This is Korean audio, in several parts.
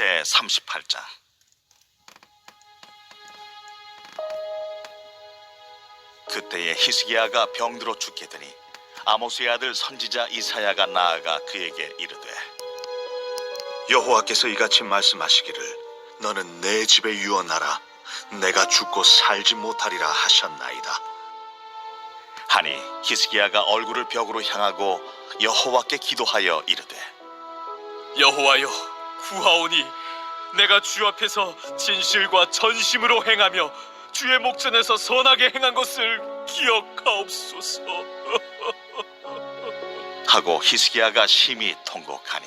제38장. 그때에 히스기야가 병들어 죽게 되니 아모스의 아들 선지자 이사야가 나아가 그에게 이르되, 여호와께서 이같이 말씀하시기를 너는 내 집에 유언하라. 내가 죽고 살지 못하리라 하셨나이다. 하니 히스기야가 얼굴을 벽으로 향하고 여호와께 기도하여 이르되, 여호와여, 구하오니 내가 주 앞에서 진실과 전심으로 행하며 주의 목전에서 선하게 행한 것을 기억하옵소서. 하고 히스기야가 심히 통곡하니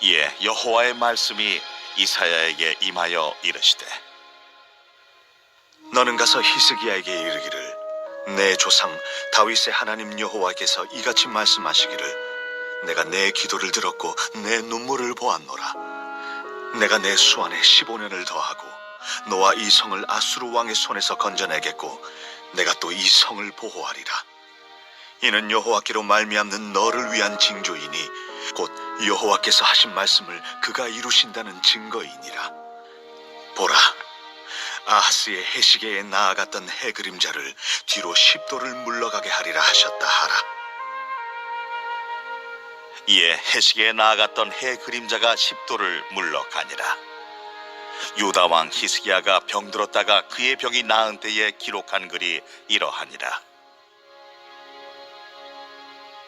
이에 여호와의 말씀이 이사야에게 임하여 이르시되, 너는 가서 히스기야에게 이르기를 내 조상 다윗의 하나님 여호와께서 이같이 말씀하시기를 내가 내 기도를 들었고 내 눈물을 보았노라. 내가 내 수완에 15년을 더하고 너와 이 성을 아수르 왕의 손에서 건져내겠고 내가 또 이 성을 보호하리라. 이는 여호와께로 말미암는 너를 위한 징조이니 곧 여호와께서 하신 말씀을 그가 이루신다는 증거이니라. 보라, 아하스의 해시계에 나아갔던 해 그림자를 뒤로 10도를 물러가게 하리라 하셨다 하라. 이에 해시계에 나아갔던 해 그림자가 10도를 물러가니라. 유다 왕 히스기야가 병들었다가 그의 병이 나은 때에 기록한 글이 이러하니라.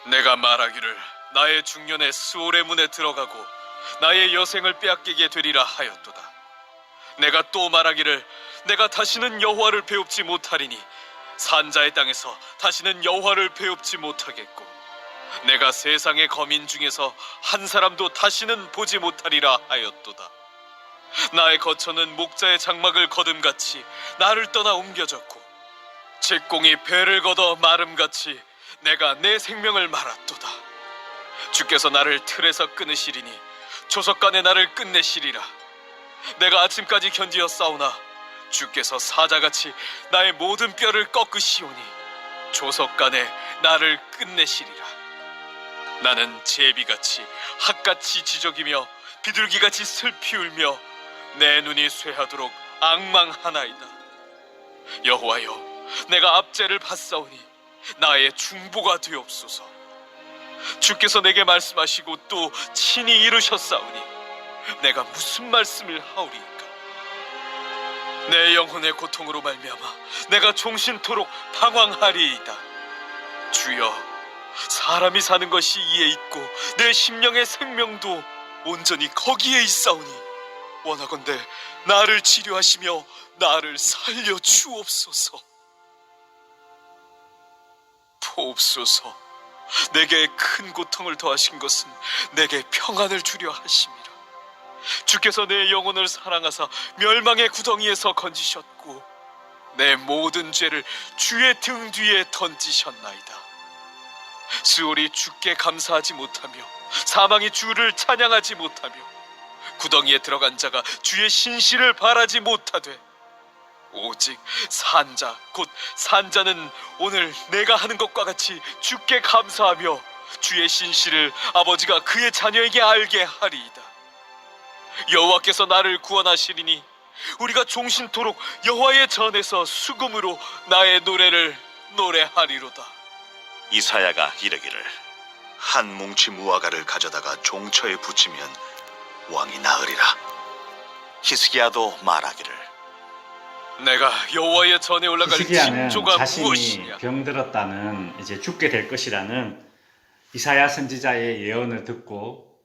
내가 말하기를 나의 중년에 수올의 문에 들어가고 나의 여생을 빼앗기게 되리라 하였도다. 내가 또 말하기를 내가 다시는 여호와를 배웁지 못하리니 산자의 땅에서 다시는 여호와를 배웁지 못하겠고 내가 세상의 거민 중에서 한 사람도 다시는 보지 못하리라 하였도다. 나의 거처는 목자의 장막을 거둠같이 나를 떠나 옮겨졌고 직공이 배를 걷어 마름같이 내가 내 생명을 말았도다. 주께서 나를 틀에서 끊으시리니 조석간에 나를 끝내시리라. 내가 아침까지 견디어 싸우나 주께서 사자같이 나의 모든 뼈를 꺾으시오니 조석간에 나를 끝내시리라. 나는 제비같이 학같이 지저귀며 비둘기같이 슬피 울며 내 눈이 쇠하도록 앙망하나이다. 여호와여, 내가 압제를 받사오니 나의 중보가 되옵소서. 주께서 내게 말씀하시고 또 친히 이루셨사오니 내가 무슨 말씀을 하오리이까. 내 영혼의 고통으로 말미암아 내가 종신토록 방황하리이다. 주여, 사람이 사는 것이 이에 있고 내 심령의 생명도 온전히 거기에 있사오니 원하건대 나를 치료하시며 나를 살려 주옵소서. 보옵소서, 내게 큰 고통을 더하신 것은 내게 평안을 주려 하심이라. 주께서 내 영혼을 사랑하사 멸망의 구덩이에서 건지셨고 내 모든 죄를 주의 등 뒤에 던지셨나이다. 스올이 주께 감사하지 못하며 사망이 주를 찬양하지 못하며 구덩이에 들어간 자가 주의 신실을 바라지 못하되 오직 산자 곧 산자는 오늘 내가 하는 것과 같이 주께 감사하며 주의 신실을 아버지가 그의 자녀에게 알게 하리이다. 여호와께서 나를 구원하시리니 우리가 종신토록 여호와의 전에서 수금으로 나의 노래를 노래하리로다. 이사야가 이르기를, 한 뭉치 무화과를 가져다가 종처에 붙이면 왕이 나으리라. 히스기야도 말하기를, 내가 여호와의 전에 올라갈 히스기야는 징조가 자신이 무엇이냐. 병들었다는 이제 죽게 될 것이라는 이사야 선지자의 예언을 듣고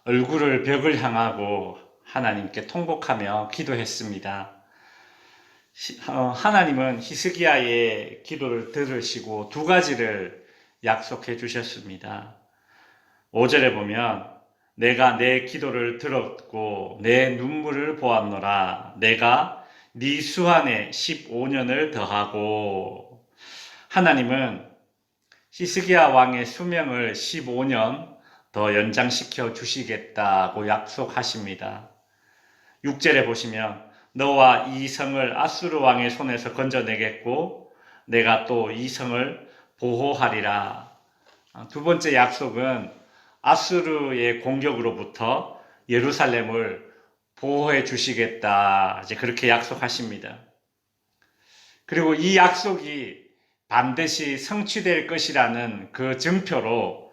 얼굴을 벽을 향하고 하나님께 통곡하며 기도했습니다. 하나님은 히스기야의 기도를 들으시고 두 가지를 약속해 주셨습니다. 5절에 보면 내가 내 기도를 들었고 내 눈물을 보았노라. 내가 네 수한에 15년을 더하고. 하나님은 히스기야 왕의 수명을 15년 더 연장시켜 주시겠다고 약속하십니다. 6절에 보시면 너와 이 성을 아수르 왕의 손에서 건져내겠고 내가 또 이 성을 보호하리라. 두 번째 약속은 아수르의 공격으로부터 예루살렘을 보호해 주시겠다. 이제 그렇게 약속하십니다. 그리고 이 약속이 반드시 성취될 것이라는 그 증표로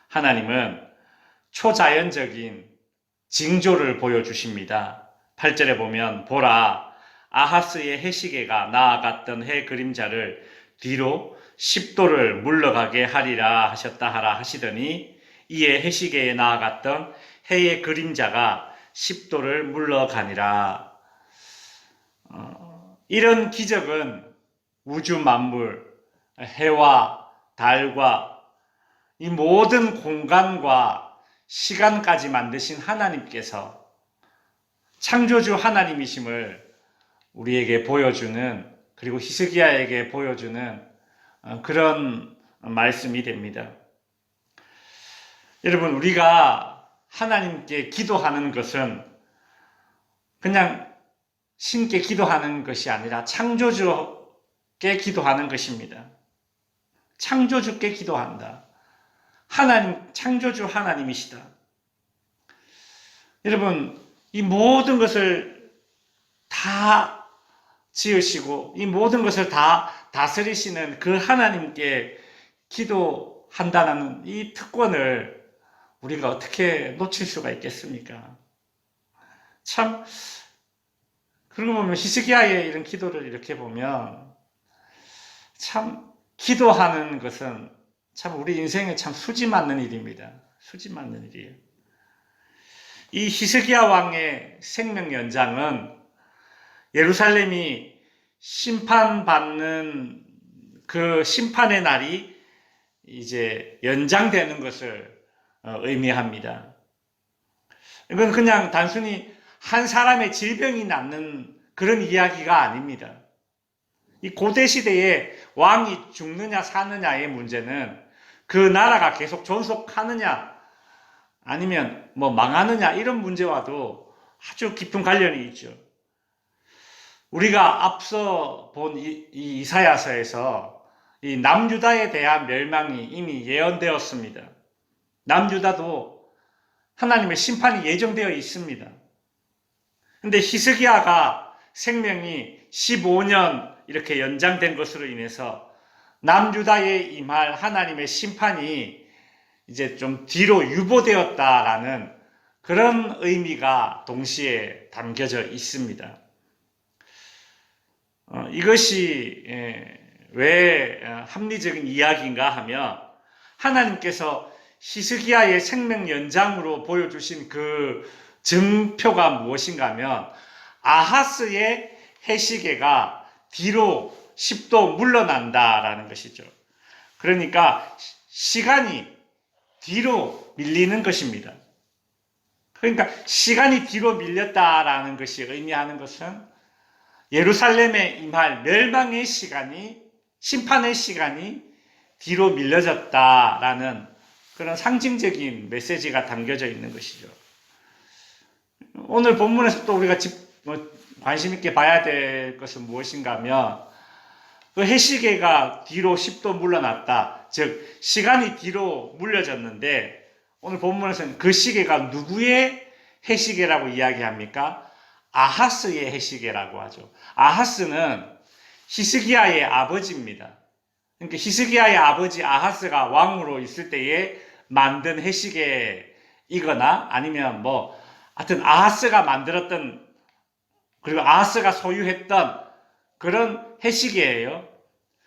하나님은 초자연적인 징조를 보여주십니다. 8절에 보면 보라 아하스의 해시계가 나아갔던 해 그림자를 뒤로 10도를 물러가게 하리라 하셨다 하라 하시더니 이에 해시계에 나아갔던 해의 그림자가 10도를 물러가니라. 이런 기적은 우주 만물, 해와 달과 이 모든 공간과 시간까지 만드신 하나님께서 창조주 하나님이심을 우리에게 보여주는, 그리고 히스기야에게 보여주는 그런 말씀이 됩니다. 여러분, 우리가 하나님께 기도하는 것은 그냥 신께 기도하는 것이 아니라 창조주께 기도하는 것입니다. 창조주께 기도한다. 하나님, 창조주 하나님이시다. 여러분, 이 모든 것을 다 지으시고 이 모든 것을 다 다스리시는 그 하나님께 기도한다는 이 특권을 우리가 어떻게 놓칠 수가 있겠습니까? 참, 그러고 보면 히스기야의 이런 기도를 이렇게 보면 참 기도하는 것은 참 우리 인생에 참 수지 맞는 일입니다. 수지 맞는 일이에요. 이 히스기야 왕의 생명 연장은 예루살렘이 심판받는 그 심판의 날이 이제 연장되는 것을 의미합니다. 이건 그냥 단순히 한 사람의 질병이 낫는 그런 이야기가 아닙니다. 이 고대 시대에 왕이 죽느냐 사느냐의 문제는 그 나라가 계속 존속하느냐 아니면 뭐 망하느냐 이런 문제와도 아주 깊은 관련이 있죠. 우리가 앞서 본 이 이사야서에서 이 남유다에 대한 멸망이 이미 예언되었습니다. 남유다도 하나님의 심판이 예정되어 있습니다. 근데 히스기야가 생명이 15년 이렇게 연장된 것으로 인해서 남유다에 임할 하나님의 심판이 이제 좀 뒤로 유보되었다라는 그런 의미가 동시에 담겨져 있습니다. 이것이 왜 합리적인 이야기인가 하면 하나님께서 히스기야의 생명 연장으로 보여주신 그 증표가 무엇인가 하면 아하스의 해시계가 뒤로 10도 물러난다라는 것이죠. 그러니까 시간이 뒤로 밀리는 것입니다. 그러니까 시간이 뒤로 밀렸다라는 것이 의미하는 것은 예루살렘에 임할 멸망의 시간이, 심판의 시간이 뒤로 밀려졌다라는 그런 상징적인 메시지가 담겨져 있는 것이죠. 오늘 본문에서 또 우리가 관심 있게 봐야 될 것은 무엇인가 하면 그 해시계가 뒤로 10도 물러났다. 즉 시간이 뒤로 물려졌는데 오늘 본문에서는 그 시계가 누구의 해시계라고 이야기합니까? 아하스의 해시계라고 하죠. 아하스는 히스기야의 아버지입니다. 그러니까 히스기야의 아버지 아하스가 왕으로 있을 때에 만든 해시계이거나 아니면 뭐 하여튼 아하스가 만들었던 그리고 아하스가 소유했던 그런 해시계예요.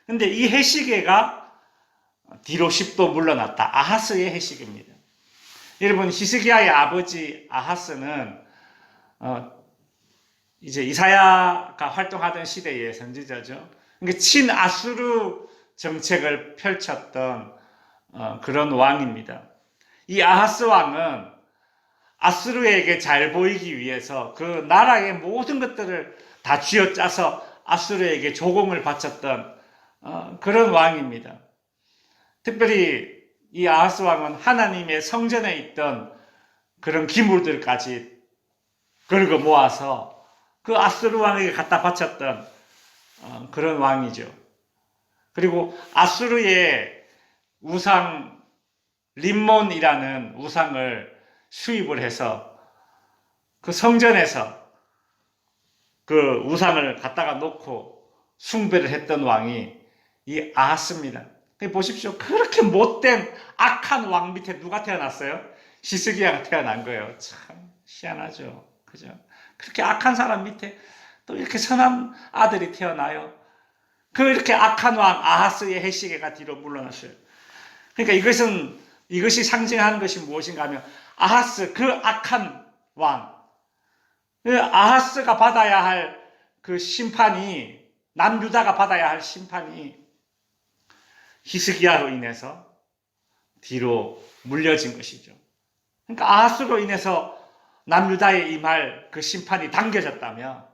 근데 이 해시계가 뒤로 10도 물러났다. 아하스의 해시계입니다. 여러분 히스기야의 아버지 아하스는 이제 이사야가 활동하던 시대의 선지자죠. 그러니까 친아수르 정책을 펼쳤던 그런 왕입니다. 이 아하스 왕은 아수르에게 잘 보이기 위해서 그 나라의 모든 것들을 다 쥐어짜서 아수르에게 조공을 바쳤던 그런 왕입니다. 특별히 이 아하스 왕은 하나님의 성전에 있던 그런 기물들까지 긁어 모아서 그 아수르 왕에게 갖다 바쳤던 그런 왕이죠. 그리고 아수르의 우상 림몬이라는 우상을 수입을 해서 그 성전에서 그 우상을 갖다가 놓고 숭배를 했던 왕이 이 아하스입니다. 보십시오. 그렇게 못된 악한 왕 밑에 누가 태어났어요? 히스기야가 태어난 거예요. 참 희한하죠. 그죠? 그렇게 악한 사람 밑에 또 이렇게 선한 아들이 태어나요. 그 이렇게 악한 왕 아하스의 해시계가 뒤로 물러났어요. 그러니까 이것이 상징하는 것이 무엇인가 하면 아하스 그 악한 왕, 그 아하스가 받아야 할 그 심판이, 남유다가 받아야 할 심판이 히스기야로 인해서 뒤로 물려진 것이죠. 그러니까 아하스로 인해서 남유다에 임할 그 심판이 당겨졌다면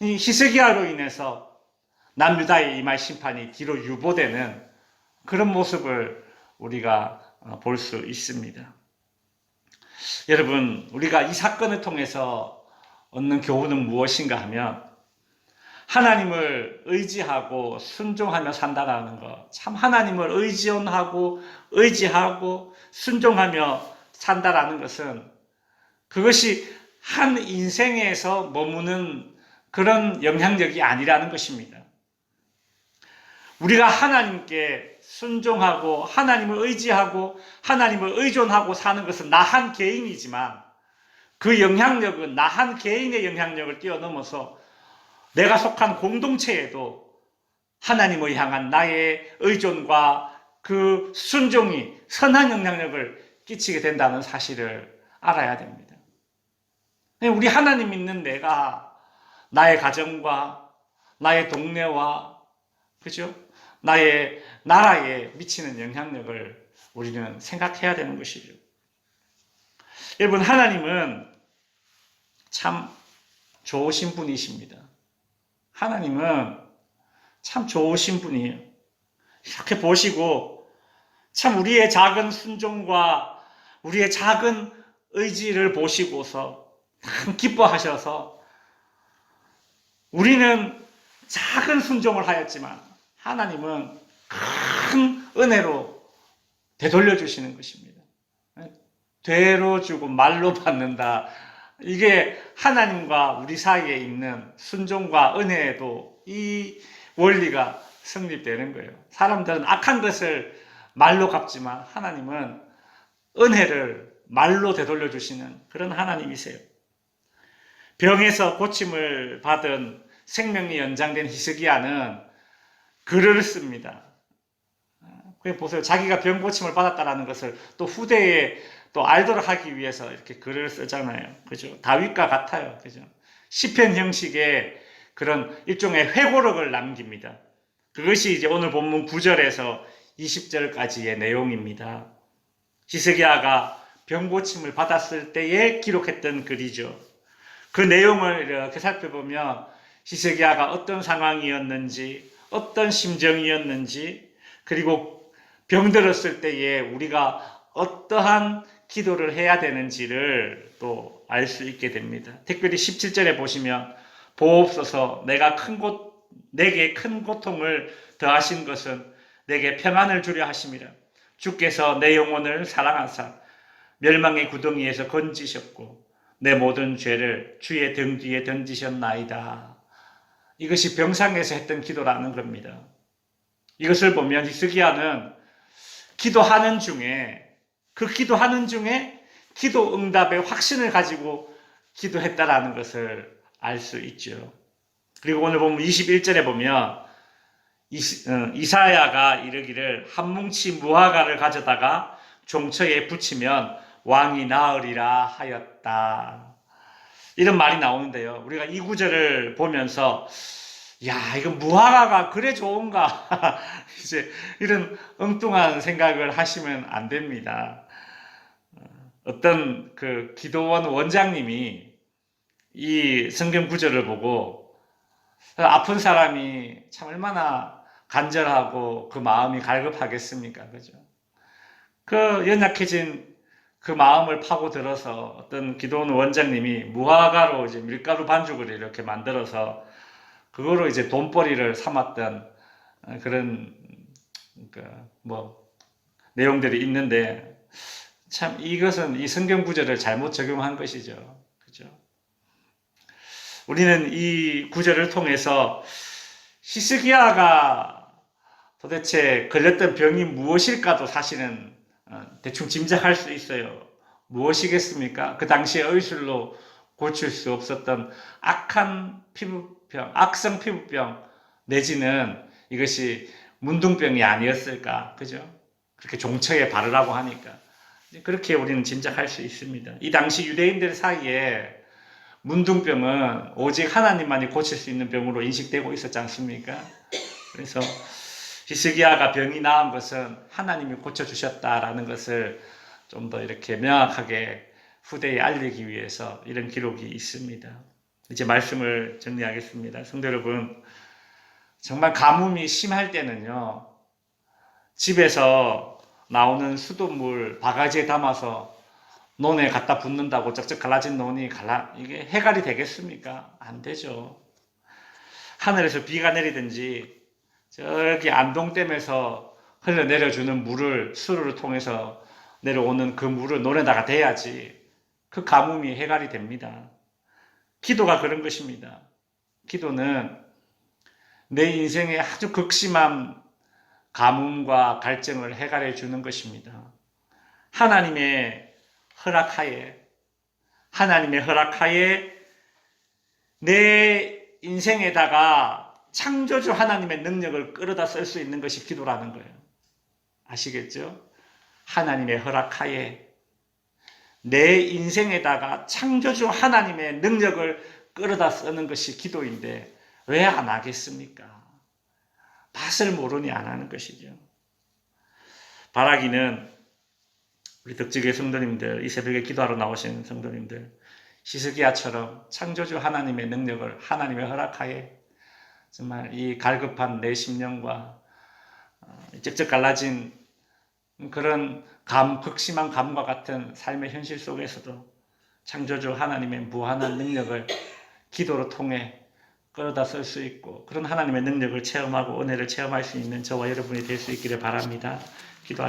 이 히스기야로 인해서 남유다에 임할 심판이 뒤로 유보되는 그런 모습을 우리가 볼 수 있습니다. 여러분, 우리가 이 사건을 통해서 얻는 교훈은 무엇인가 하면 하나님을 의지하고 순종하며 산다라는 것, 참 하나님을 의지하고 순종하며 산다라는 것은 그것이 한 인생에서 머무는 그런 영향력이 아니라는 것입니다. 우리가 하나님께 순종하고 하나님을 의지하고 하나님을 의존하고 사는 것은 나 한 개인이지만 그 영향력은 나 한 개인의 영향력을 뛰어넘어서 내가 속한 공동체에도 하나님을 향한 나의 의존과 그 순종이 선한 영향력을 끼치게 된다는 사실을 알아야 됩니다. 우리 하나님 믿는 내가 나의 가정과 나의 동네와 그죠? 나의 나라에 미치는 영향력을 우리는 생각해야 되는 것이죠. 여러분, 하나님은 참 좋으신 분이십니다. 하나님은 참 좋으신 분이에요. 이렇게 보시고 참 우리의 작은 순종과 우리의 작은 의지를 보시고서 참 기뻐하셔서 우리는 작은 순종을 하였지만 하나님은 큰 은혜로 되돌려 주시는 것입니다. 되로 주고 말로 받는다. 이게 하나님과 우리 사이에 있는 순종과 은혜에도 이 원리가 성립되는 거예요. 사람들은 악한 것을 말로 갚지만 하나님은 은혜를 말로 되돌려 주시는 그런 하나님이세요. 병에서 고침을 받은 생명이 연장된 히스기야는 글을 씁니다. 그냥 보세요. 자기가 병 고침을 받았다는 것을 또 후대에 또 알도록 하기 위해서 이렇게 글을 쓰잖아요. 그죠? 다윗과 같아요. 그죠? 시편 형식의 그런 일종의 회고록을 남깁니다. 그것이 이제 오늘 본문 9절에서 20절까지의 내용입니다. 히스기야가 병 고침을 받았을 때에 기록했던 글이죠. 그 내용을 이렇게 살펴보면 히스기야가 어떤 상황이었는지, 어떤 심정이었는지, 그리고 병들었을 때에 우리가 어떠한 기도를 해야 되는지를 또 알 수 있게 됩니다. 특별히 17절에 보시면 보옵소서 내게 큰 고통을 더하신 것은 내게 평안을 주려 하심이라. 주께서 내 영혼을 사랑하사 멸망의 구덩이에서 건지셨고 내 모든 죄를 주의 등 뒤에 던지셨나이다. 이것이 병상에서 했던 기도라는 겁니다. 이것을 보면 히스기야는 기도하는 중에 기도 응답의 확신을 가지고 기도했다라는 것을 알 수 있죠. 그리고 오늘 보면 21절에 보면 이사야가 이르기를 한 뭉치 무화과를 가져다가 종처에 붙이면 왕이 나으리라 하였다. 이런 말이 나오는데요. 우리가 이 구절을 보면서 야, 이거 무화과가 그래 좋은가? 이제 이런 엉뚱한 생각을 하시면 안 됩니다. 어떤 그 기도원 원장님이 이 성경 구절을 보고 아픈 사람이 참 얼마나 간절하고 그 마음이 갈급하겠습니까? 그죠? 그 연약해진 그 마음을 파고들어서 어떤 기도원 원장님이 무화과로 이제 밀가루 반죽을 이렇게 만들어서 그거로 이제 돈벌이를 삼았던 그런 내용들이 있는데 참 이것은 이 성경 구절을 잘못 적용한 것이죠. 그죠? 우리는 이 구절을 통해서 히스기야가 도대체 걸렸던 병이 무엇일까도 사실은 대충 짐작할 수 있어요. 무엇이겠습니까? 그 당시에 의술로 고칠 수 없었던 악한 피부병, 악성 피부병 내지는 이것이 문둥병이 아니었을까, 그죠? 그렇게 종처에 바르라고 하니까 그렇게 우리는 짐작할 수 있습니다. 이 당시 유대인들 사이에 문둥병은 오직 하나님만이 고칠 수 있는 병으로 인식되고 있었지 않습니까? 그래서 히스기야가 병이 나은 것은 하나님이 고쳐주셨다라는 것을 좀 더 이렇게 명확하게 후대에 알리기 위해서 이런 기록이 있습니다. 이제 말씀을 정리하겠습니다. 성도 여러분, 정말 가뭄이 심할 때는요, 집에서 나오는 수돗물 바가지에 담아서 논에 갖다 붓는다고 쩍쩍 갈라진 논이 이게 해갈이 되겠습니까? 안 되죠. 하늘에서 비가 내리든지 저기 안동댐에서 흘러내려주는 물을 수로를 통해서 내려오는 그 물을 논에다가 대야지 그 가뭄이 해갈이 됩니다. 기도가 그런 것입니다. 기도는 내 인생에 아주 극심한 가뭄과 갈증을 해갈해 주는 것입니다. 하나님의 허락하에 내 인생에다가 창조주 하나님의 능력을 끌어다 쓸 수 있는 것이 기도라는 거예요. 아시겠죠? 하나님의 허락하에 내 인생에다가 창조주 하나님의 능력을 끌어다 쓰는 것이 기도인데 왜 안 하겠습니까? 맛을 모르니 안 하는 것이죠. 바라기는 우리 덕지교회 성도님들, 이 새벽에 기도하러 나오신 성도님들, 히스기야처럼 창조주 하나님의 능력을 하나님의 허락하에 정말 이 갈급한 내 심령과 쩍쩍 갈라진 그런 극심한 감과 같은 삶의 현실 속에서도 창조주 하나님의 무한한 능력을 기도로 통해 끌어다 쓸 수 있고 그런 하나님의 능력을 체험하고 은혜를 체험할 수 있는 저와 여러분이 될 수 있기를 바랍니다. 기도